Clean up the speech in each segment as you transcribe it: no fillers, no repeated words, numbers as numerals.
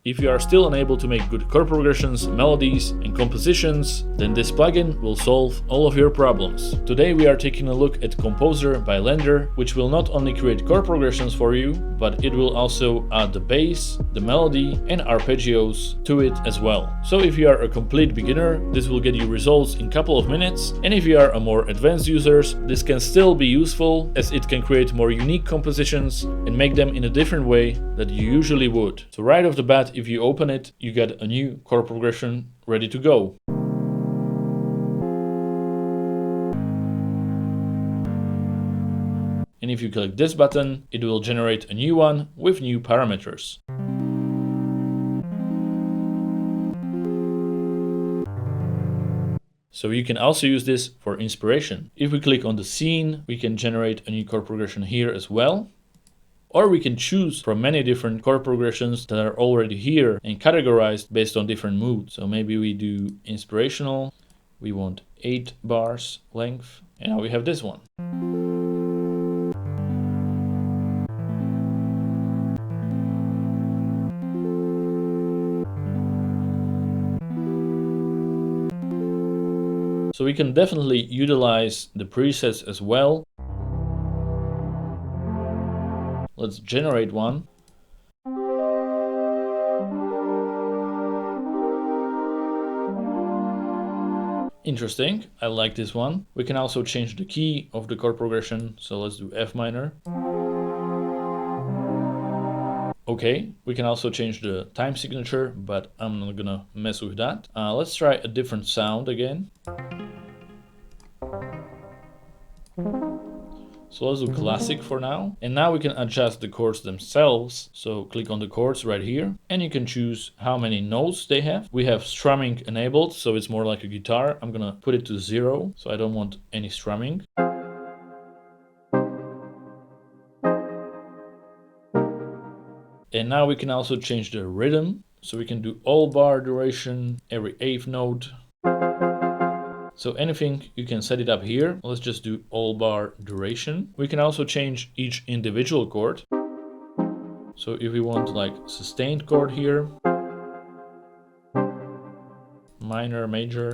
If you are still unable to make good chord progressions, melodies, and compositions, then this plugin will solve all of your problems. Today we are taking a look at Composer by LANDR, which will not only create chord progressions for you, but it will also add the bass, the melody, and arpeggios to it as well. So if you are a complete beginner, this will get you results in a couple of minutes, and if you are a more advanced user, this can still be useful as it can create more unique compositions and make them in a different way that you usually would. So right off the bat, if you open it, you get a new chord progression ready to go. And if you click this button, it will generate a new one with new parameters. So you can also use this for inspiration. If we click on the scene, we can generate a new chord progression here as well. Or we can choose from many different chord progressions that are already here and categorized based on different moods. So maybe we do inspirational, we want 8 bars length, and now we have this one. So we can definitely utilize the presets as well. Let's generate one. Interesting, I like this one. We can also change the key of the chord progression, so let's do F minor. Okay, we can also change the time signature, but I'm not gonna mess with that. Let's try a different sound again. So let's do classic for now. And now we can adjust the chords themselves. So click on the chords right here and you can choose how many notes they have. We have strumming enabled, so it's more like a guitar. I'm gonna put it to 0, so I don't want any strumming. And now we can also change the rhythm. So we can do all bar duration, every 8th note. So anything, you can set it up here. Let's just do all bar duration. We can also change each individual chord. So if we want like sustained chord here, minor, major,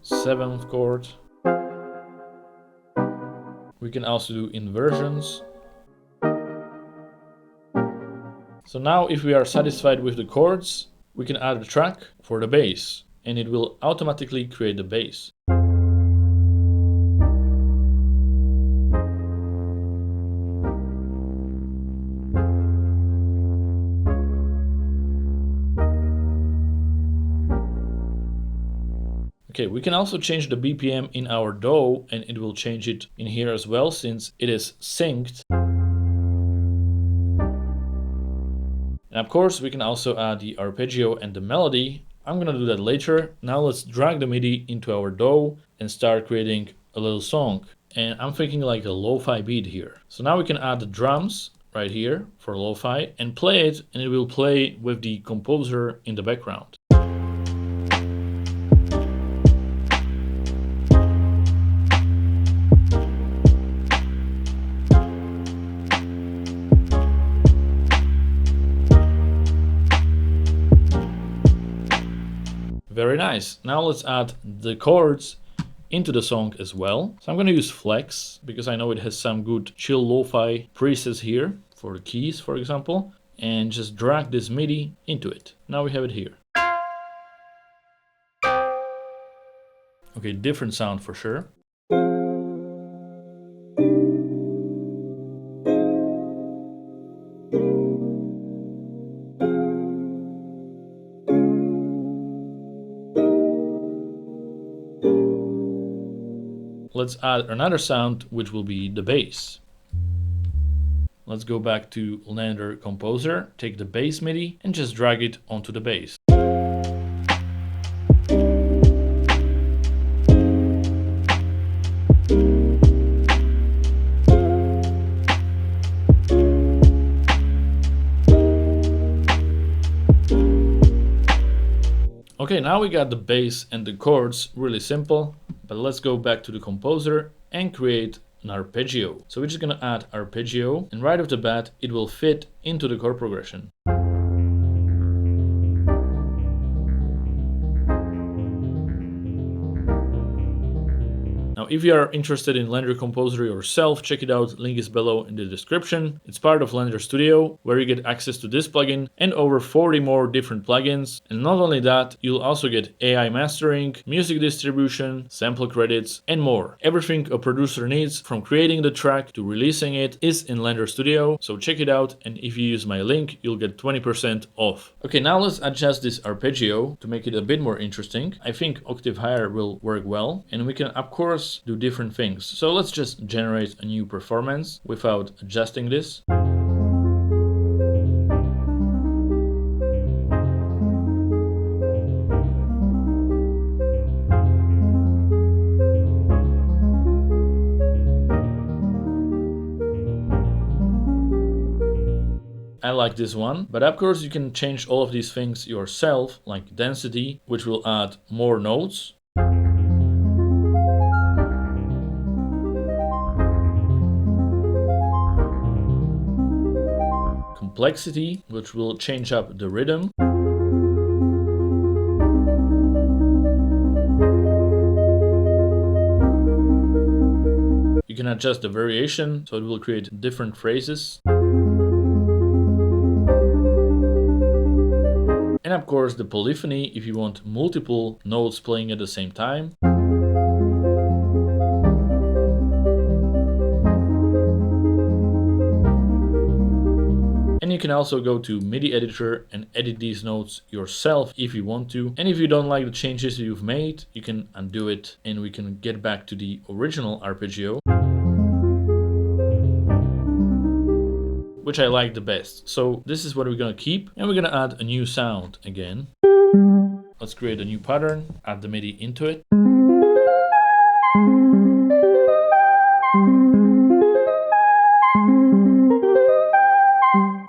7th chord. We can also do inversions. So now if we are satisfied with the chords, we can add a track for the bass, and it will automatically create the bass. Okay, we can also change the BPM in our DAW, and it will change it in here as well since it is synced. And of course, we can also add the arpeggio and the melody. I'm gonna do that later. Now let's drag the MIDI into our DAW and start creating a little song. And I'm thinking like a lo-fi beat here. So now we can add the drums right here for lo-fi and play it, and it will play with the composer in the background. Very nice. Now let's add the chords into the song as well. So I'm going to use Flex because I know it has some good chill lo-fi presets here for the keys, for example, and just drag this MIDI into it. Now we have it here. Okay, different sound for sure. Let's add another sound, which will be the bass. Let's go back to LANDR Composer, take the bass MIDI and just drag it onto the bass. Okay, now we got the bass and the chords, really simple, but let's go back to the composer and create an arpeggio. So we're just gonna add arpeggio, and right off the bat, it will fit into the chord progression. Now, if you are interested in LANDR Composer yourself, check it out, link is below in the description. It's part of LANDR Studio, where you get access to this plugin and over 40 more different plugins. And not only that, you'll also get AI mastering, music distribution, sample credits, and more. Everything a producer needs, from creating the track to releasing it, is in LANDR Studio, so check it out, and if you use my link, you'll get 20% off. Okay, now let's adjust this arpeggio to make it a bit more interesting. I think octave higher will work well, and we can of course do different things. So let's just generate a new performance without adjusting this. I like this one, but of course you can change all of these things yourself, like density, which will add more notes. Complexity, which will change up the rhythm. You can adjust the variation, so it will create different phrases. And of course the polyphony, if you want multiple notes playing at the same time. And you can also go to MIDI editor and edit these notes yourself if you want to. And if you don't like the changes you've made, you can undo it and we can get back to the original arpeggio, which I like the best. So this is what we're gonna keep, and we're gonna add a new sound again. Let's create a new pattern, add the MIDI into it.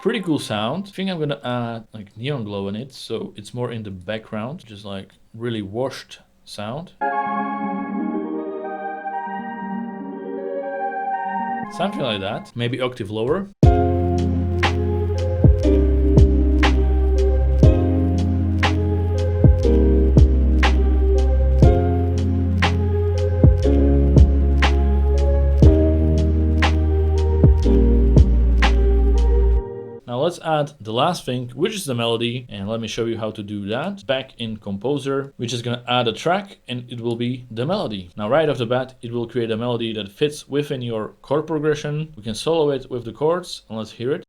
Pretty cool sound. I think I'm gonna add like neon glow in it, so it's more in the background, just like really washed sound. Something like that, maybe octave lower. Now let's add the last thing, which is the melody, and let me show you how to do that. Back in Composer, we're just gonna add a track and it will be the melody. Now right off the bat, it will create a melody that fits within your chord progression. We can solo it with the chords, and let's hear it.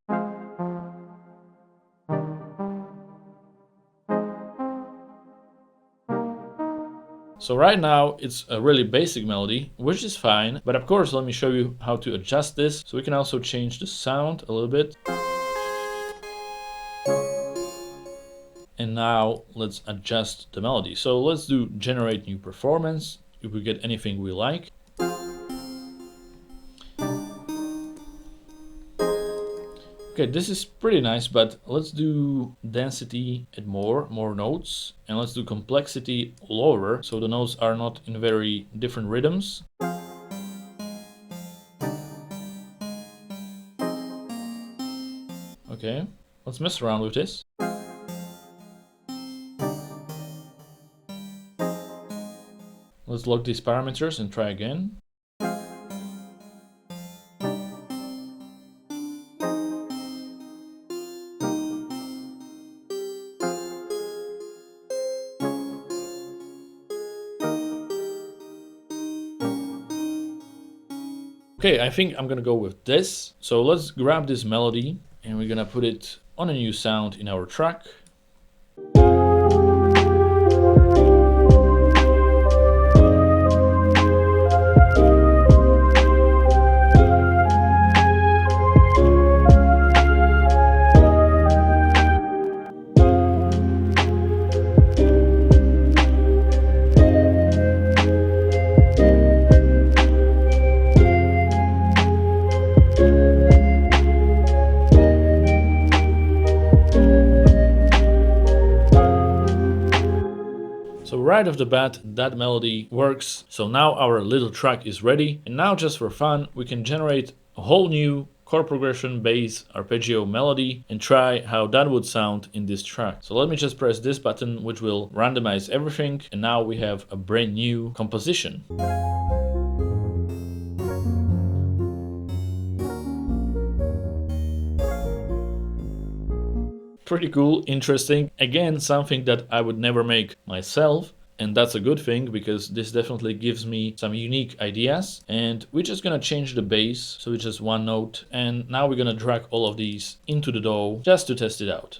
So right now it's a really basic melody, which is fine, but of course let me show you how to adjust this. So we can also change the sound a little bit. And now let's adjust the melody. So let's do generate new performance, if we get anything we like. Okay, this is pretty nice, but let's do density at more notes, and let's do complexity lower, so the notes are not in very different rhythms. Okay, let's mess around with this. Let's lock these parameters and try again. Okay, I think I'm gonna go with this. So let's grab this melody and we're gonna put it on a new sound in our track. right off the bat, that melody works. So now our little track is ready. And now just for fun, we can generate a whole new chord progression, bass, arpeggio melody, and try how that would sound in this track. So let me just press this button, which will randomize everything. And now we have a brand new composition. Pretty cool, interesting. Again, something that I would never make myself. And that's a good thing, because this definitely gives me some unique ideas. And we're just gonna change the bass, so it's just one note. And now we're gonna drag all of these into the DAW just to test it out.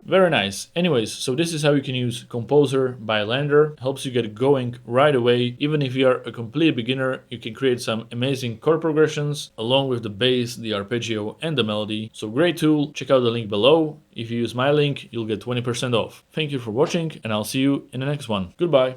Very nice. Anyways, so this is how you can use Composer by LANDR. Helps you get going right away. Even if you are a complete beginner, you can create some amazing chord progressions along with the bass, the arpeggio, and the melody. So great tool. Check out the link below. If you use my link, you'll get 20% off. Thank you for watching, and I'll see you in the next one. Goodbye.